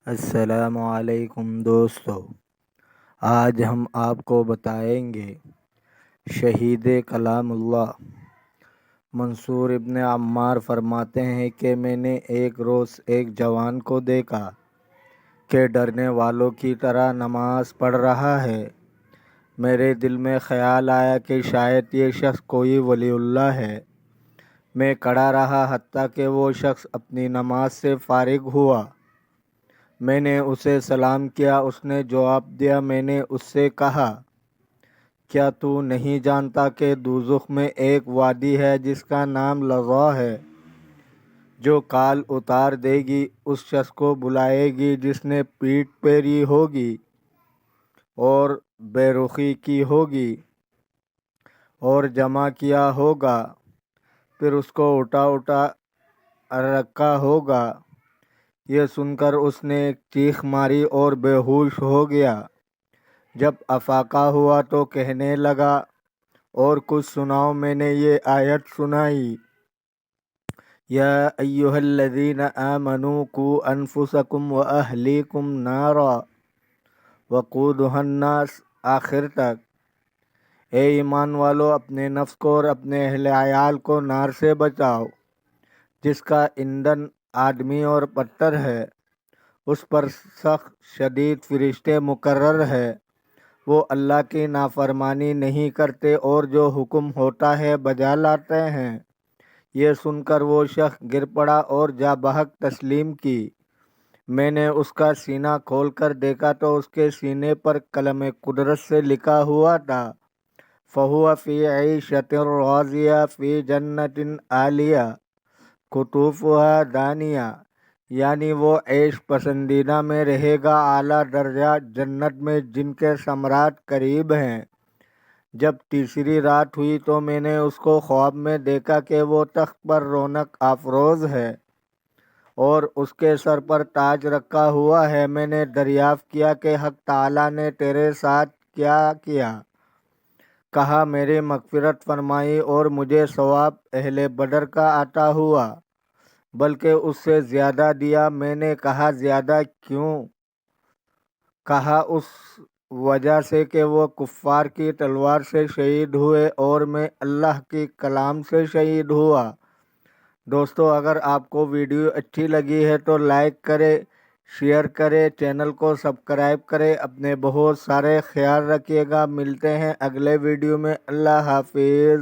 السلام علیکم دوستو، آج ہم آپ کو بتائیں گے شہید کلام اللہ منصور ابن عمار فرماتے ہیں کہ میں نے ایک روز ایک جوان کو دیکھا کہ ڈرنے والوں کی طرح نماز پڑھ رہا ہے۔ میرے دل میں خیال آیا کہ شاید یہ شخص کوئی ولی اللہ ہے۔ میں کھڑا رہا حتیٰ کہ وہ شخص اپنی نماز سے فارغ ہوا۔ میں نے اسے سلام کیا، اس نے جواب دیا۔ میں نے اس سے کہا، کیا تو نہیں جانتا کہ دوزخ میں ایک وادی ہے جس کا نام لظیٰ ہے، جو کال اتار دے گی، اس شخص کو بلائے گی جس نے پیٹھ پھیری ہوگی اور بے رخی کی ہوگی اور جمع کیا ہوگا، پھر اس کو اٹھا رکھا ہوگا۔ یہ سن کر اس نے ایک چیخ ماری اور بے ہوش ہو گیا۔ جب افاقہ ہوا تو کہنے لگا، اور کچھ سناؤ۔ میں نے یہ آیت سنائی، یا ایھا الذین آمنوا قوا انفسکم واہلیکم نارا وقودھا الناس، آخر تک۔ اے ایمان والو، اپنے نفس کو اور اپنے اہل عیال کو نار سے بچاؤ، جس کا ایندھن آدمی اور پتھر ہے، اس پر سخت شدید فرشتے مقرر ہے، وہ اللہ کی نافرمانی نہیں کرتے اور جو حکم ہوتا ہے بجا لاتے ہیں۔ یہ سن کر وہ شخص گر پڑا اور جاں بحق تسلیم کی۔ میں نے اس کا سینہ کھول کر دیکھا تو اس کے سینے پر قلم قدرت سے لکھا ہوا تھا، فَهُوَ فِي عِیشَةٍ رَاضِیَةٍ فِی جَنَّةٍ عَالیَةٍ قُطُوفُہَا دَانِیَةٌ، یعنی وہ عیش پسندیدہ میں رہے گا، اعلیٰ درجہ جنت میں جن کے ثمرات قریب ہیں۔ جب تیسری رات ہوئی تو میں نے اس کو خواب میں دیکھا کہ وہ تخت پر رونق افروز ہے اور اس کے سر پر تاج رکھا ہوا ہے۔ میں نے دریافت کیا کہ حق تعالیٰ نے تیرے ساتھ کیا کیا؟ کہا، میری مغفرت فرمائی اور مجھے ثواب اہل بدر کا عطا ہوا، بلکہ اس سے زیادہ دیا۔ میں نے کہا، زیادہ کیوں؟ کہا، اس وجہ سے کہ وہ کفار کی تلوار سے شہید ہوئے اور میں اللہ کی کلام سے شہید ہوا۔ دوستو، اگر آپ کو ویڈیو اچھی لگی ہے تو لائک کریں، شیئر کریں، چینل کو سبسکرائب کریں۔ اپنے بہت سارے خیال رکھیے گا۔ ملتے ہیں اگلے ویڈیو میں۔ اللہ حافظ۔